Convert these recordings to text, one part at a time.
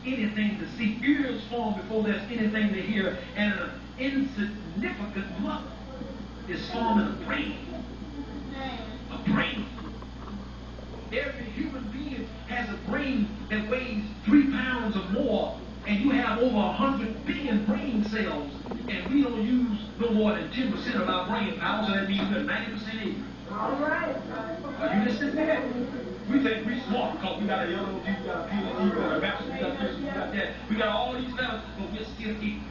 anything to see, ears formed before there's anything to hear, and an insignificant mother is forming a brain. A brain. Every human being has a brain that weighs 3 pounds or more, and you have over 100 billion brain cells, and we don't use no more than 10% of our brain power, so that means we're 90% ignorant. All right. Are you listening to that? We think we're smart because we got a yellow G, we got a PhD, we got a bachelor's, we got this, we got that. We got all these levels, but we're still ignorant.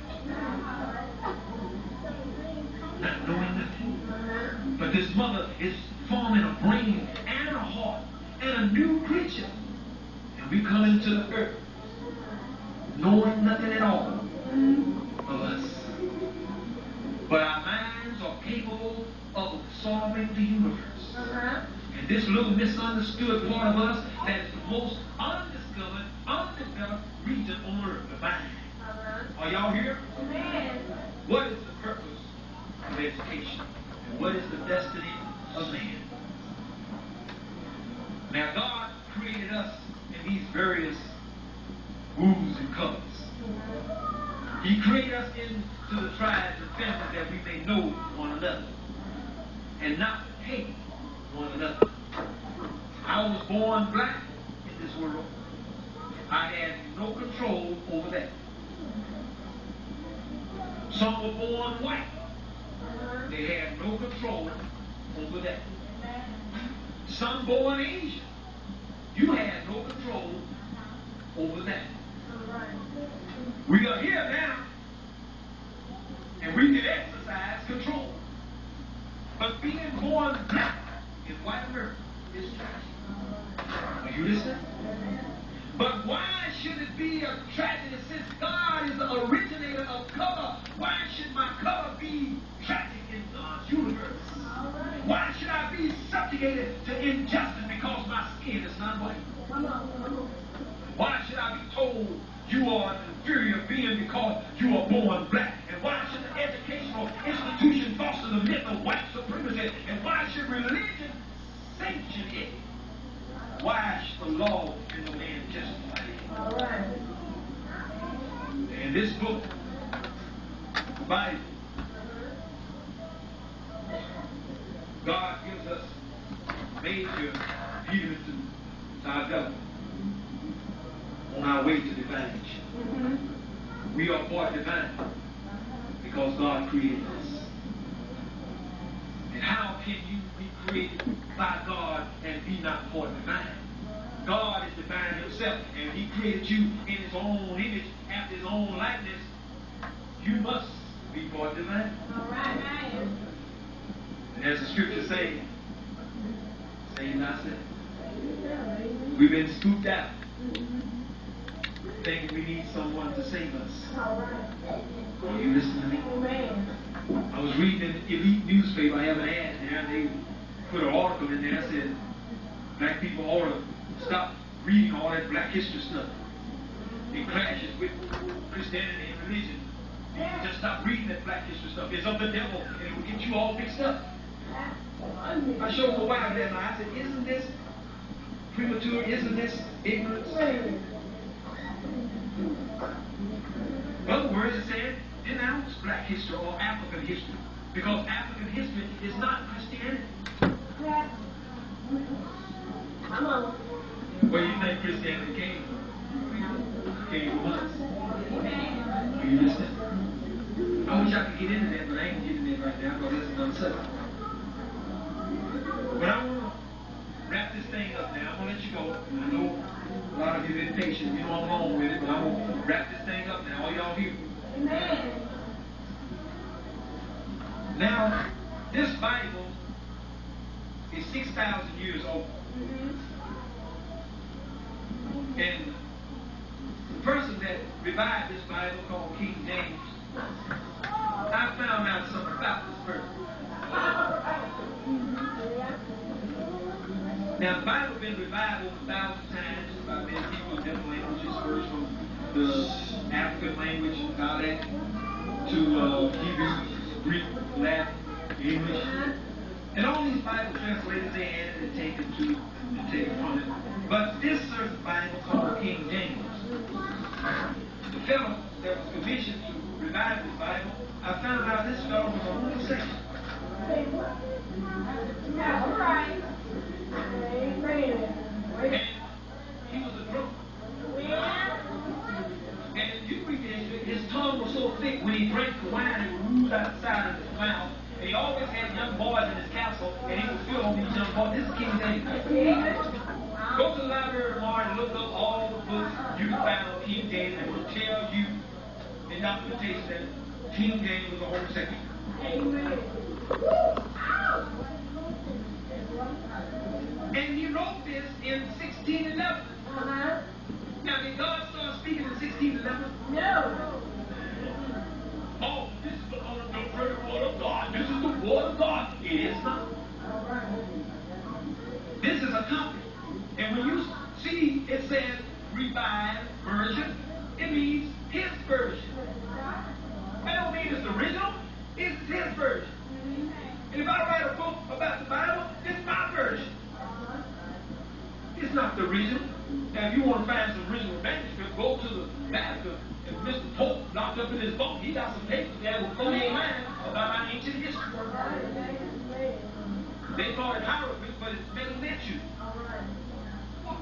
Not knowing nothing. But this mother is forming a brain and a heart and a new creature. And we come into the earth knowing nothing at all of us. But our minds are capable of absorbing the universe. And this little misunderstood part of us that is the most undiscovered, undeveloped region on earth, the mind. Are y'all here? What is the purpose of education? And what is the destiny of man? Now God created us in these various hues and colors. He created us into the tribes and families that we may know one another and not hate one another. I was born black in this world. I had no control over that. Some were born white. They had no control over that. Some born Asian. You had no control over that. We are here now, and we can exercise control. But being born black in white America is tragic. Are you listening? But why should it be a tragedy since God is the originator of color? Why should my color be tragic in God's universe? Why should I be subjugated to injustice because my skin is not white? Why should I be told you are an inferior being because you are born black? And why should the educational institution foster the myth of white supremacy? And why should religion sanction it? Why should the law and the man justify it? All right. And this book, the Bible, God gives us major views to our government on our way to divinity. We are part divine because God created us. And how can you be created by God and be not part divine? God is divine himself, and he created you in his own image, after his own likeness. You must be part divine. All right. And as the scripture says, save thyself. We've been scooped out. Think we need someone to save us. Are you listening to me? I was reading in the Elite newspaper. I have an ad there, and they put an article in there that said black people ought to stop reading all that black history stuff. It clashes with Christianity and religion. You can just stop reading that black history stuff. It's of the devil, and it will get you all mixed up. I showed my wife that, and I said, isn't this premature? Isn't this ignorance? In other words, it said, denounce black history or African history, because African history is not Christianity. Where do you think Christianity came from? Came from us. Are you listening? I wish I could get into that, but I ain't getting in right now, because that's another subject. But I want to wrap this thing up now. I'm going to let you go. I know a lot of you have been patient. You know I'm wrong with it, but I'm going to wrap this thing up now. All y'all here? Amen. Now, this Bible is 6,000 years old. And the person that revived this Bible, called King James, I found out something about this person. Now, the Bible has been revived over 1,000 times by many people in different languages, first from the African language, dialect, to Hebrew, Greek, Latin, English. And all these Bible translators, they added and taken from it. But this certain Bible called King James, fellow that was commissioned to revive the Bible, I found out this fellow was a homosexual. That's right. Amen. And he was a drunk. And you read his tongue was so thick when he drank the wine, it would ooze out the side of his mouth. And he always had young boys in his castle, and he would fill on these young boys. This is King James. Go to the library tomorrow and look up all the books you can find on King James, and it will tell you in documentation that King James was a homosexual. Amen. And he wrote this in 1611. Uh-huh. Now, did God start speaking in 1611? No. Oh, this is the very word of God. This is the word of God. It is not. This is a copy. And when you see it says revised version, it means his version. That don't mean it's the original. It's his version. And if I write a book about the Bible, it's my version. It's not the original. Now, if you want to find some original manuscript, go to the Vatican, and Mr. Pope locked up in his vault. He got some papers that will blow your mind about our ancient history. They call it hieroglyphs, but it's metal mentioned.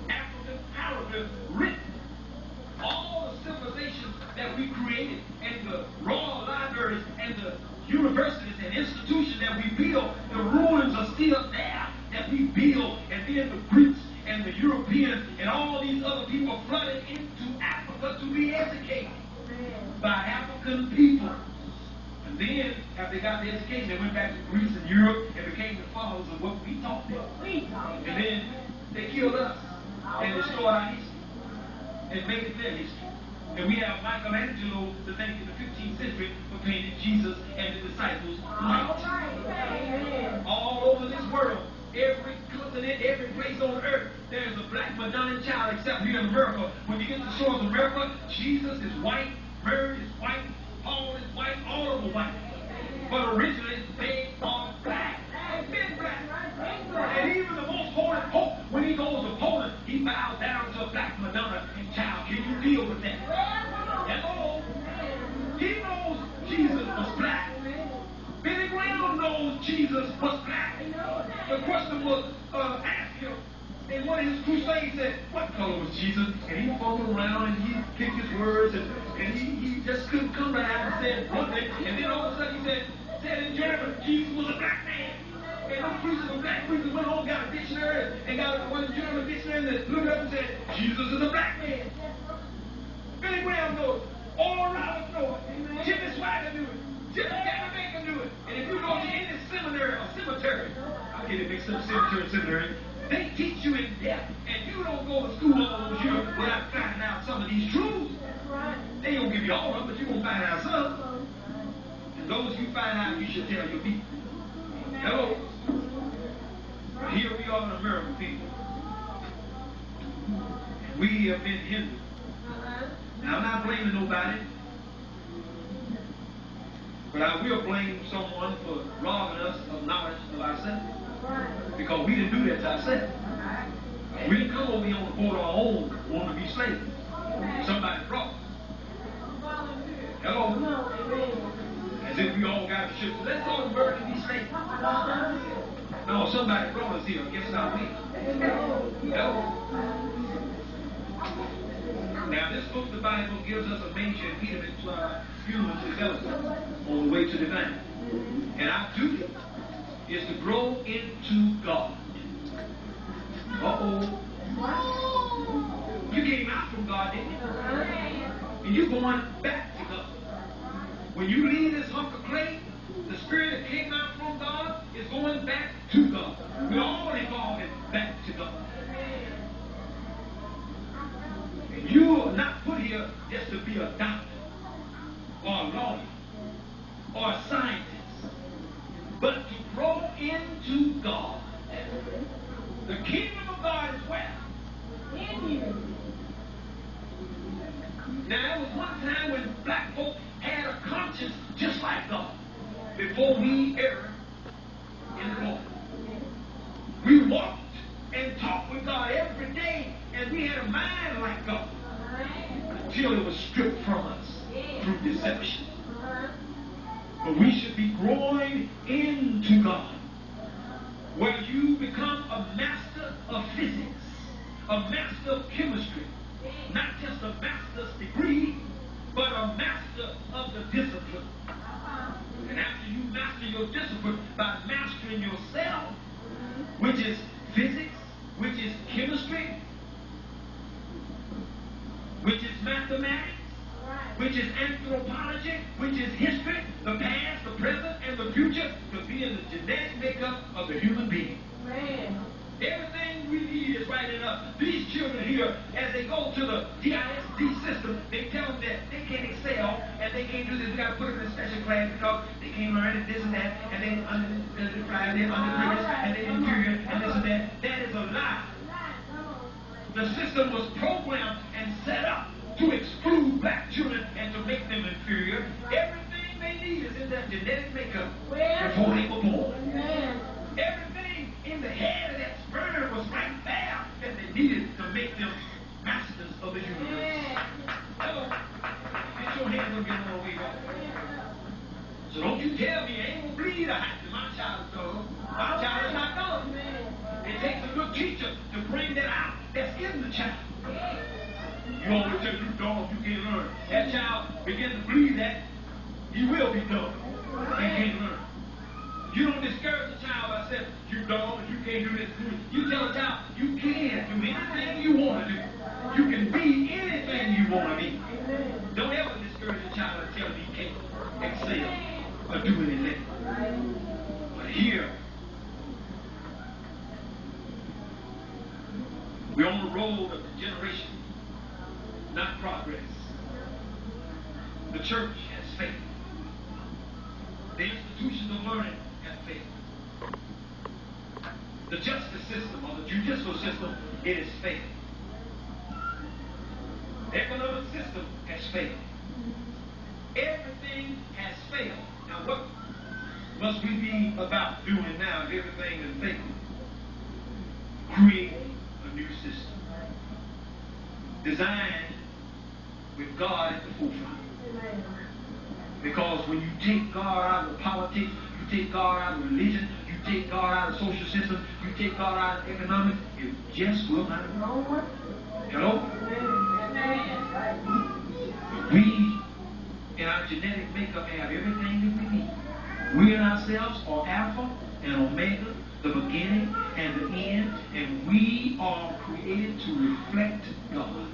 African hieroglyphs written. All the civilizations that we created, and the royal libraries, and the universities and institutions that we built, the ruins are still there that we built, and then the Greeks and the Europeans and all these other people flooded into Africa to be educated by African people. And then, after they got the education, they went back to Greece and Europe and became the fathers of what we taught them. And then they killed us and destroyed our history and made it their history. And we have Michelangelo, the thing in the 15th century, who painted Jesus and the disciples white. All over this world, every continent, every place on earth, there is a black Madonna child except here in America. When you get to the shores of America, Jesus is white, Mary is white, Paul is white, all of them white. But originally, they are black. They've been black. And even the most holy Pope, when he goes to Poland, he bows down to a black Madonna. And child, can you deal with that? Hello? He knows Jesus was black. Billy Graham knows Jesus was black. The question was asked him in one of his crusades, said, what color was Jesus? And he fumbled around and he picked his words and he just couldn't come right out and said one thing. And then all of a sudden he said in German, Jesus was a black man. And those preachers, the black preachers went home, got a dictionary and got one German dictionary that looked up and said, Jesus is a black man. Billy Graham knows it. Oral Roberts knows it. Jimmy Swagger knew it. Jimmy Baker knew it. And if you go to any seminary or cemetery, I'll get it mixed up, seminary, they teach you in depth. And you don't go to school all those years without finding out some of these truths. They don't give you all of them, but you're going to find out some. And those you find out, you should tell your people. Hello? Here we are in America, people. And we have been hindered. Now, I'm not blaming nobody, but I will blame someone for robbing us of knowledge of ourselves. Because we didn't do that to ourselves. We didn't come over here on the boat of our own, wanting to be slaves. Somebody brought us. Hello? As if we all got a ship. Let's go to America and be slaves. No, somebody brought us here against our will. Hello? Now, this book, the Bible, gives us a major impediment to our human development on the way to divine. And our duty is to grow into God. Uh-oh. You came out from God, didn't you? And you're going back to God. When you leave this hunk of clay, the spirit that came out from God is going back to God. We're all evolving back to God. And you are not put here just to be a doctor or a lawyer or a scientist, but to grow into God. The kingdom of God is where? In you. Now, there was one time when black folk had a conscience just like God before we erred in the Lord. We walked and talked with God every day, and we had a mind like God. until it was stripped from us through deception. But we should be growing into God, where you become a master of physics, a master of chemistry, not just a master's degree, but a master of the discipline. And after you master your discipline by mastering yourself, which is physics, which is chemistry, which is mathematics, which is anthropology, which is history, the past, the present, and the future, to be in the genetic makeup of the human being. Man. Everything we need is right enough. These children here, as they go to the DISD system, they tell them that they can't excel and they can't do this. We got to put them in a special class because they can't learn it, this and that, and they underdeprived, they're underprivileged, and they're inferior, and this and that. That is a lie. The system was programmed and set up to exclude black children and to make them inferior. Everything they need is in their genetic makeup before they were born. Everything in the head of that sperm was right there that they needed to make them masters of the universe. Hello? Get your hands up, get on the way back. So don't you tell me I ain't gonna bleed after my child is done. My child is not done. It takes a good teacher to bring that out that's in the child. You always tell you dog, you can't learn. That child begins to believe that he will be dumb. He can't learn. You don't discourage a child by saying, you dog, you can't do this. You tell a child, you can do anything you want to do. You can be anything you want to be. Don't ever discourage a child and tell him he can't excel or do anything. But here, we're on the road of degeneration, not progress. The church has failed. The institutions of learning have failed. The justice system or the judicial system, it has failed. The economic system has failed. Everything has failed. Now what must we be about doing now if everything has failed? Create a new system. Designed with God at the forefront. Because when you take God out of politics, you take God out of religion, you take God out of social system, you take God out of economics, it just will not work. Hello? We, in our genetic makeup, have everything that we need. We in ourselves are Alpha and Omega, the beginning and the end, and we are created to reflect God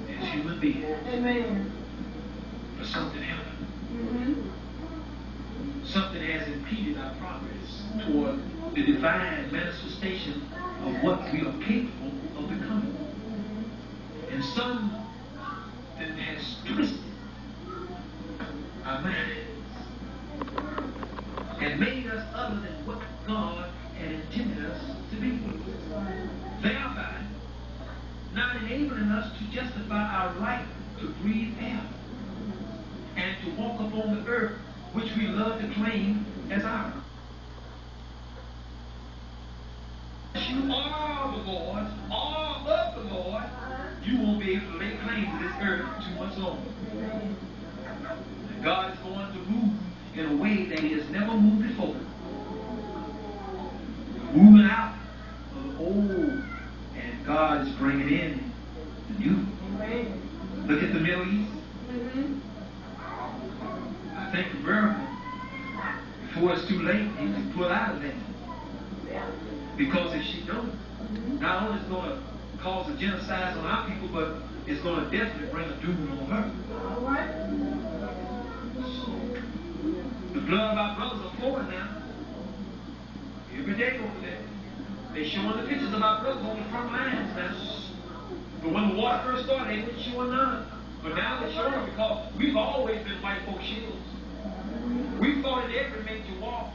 as human beings. Amen. But something happened. Something has impeded our progress toward the divine manifestation of what we are capable of becoming. And something has twisted our minds and made us other than what God had intended us to be. Thereby, not enabling us to justify our right to breathe air and to walk upon the earth, which we love to claim as ours. You are the Lord, all of the Lord, you won't be able to lay claim to this earth too much longer. God is going to move in a way that he has never moved before. Moving out of the old, and God is bringing in the new. Look at the Middle East. I think America, before it's too late, needs to pull out of that. Because if she don't, not only is it going to cause a genocide on our people, but it's going to definitely bring a doom on her. The blood of our brothers are flowing now. Every day over there. They're showing the pictures of our brothers on the front lines now. But when the war first started, they weren't showing none. But now they're showing because we've always been white folk shields. We fought in every major war.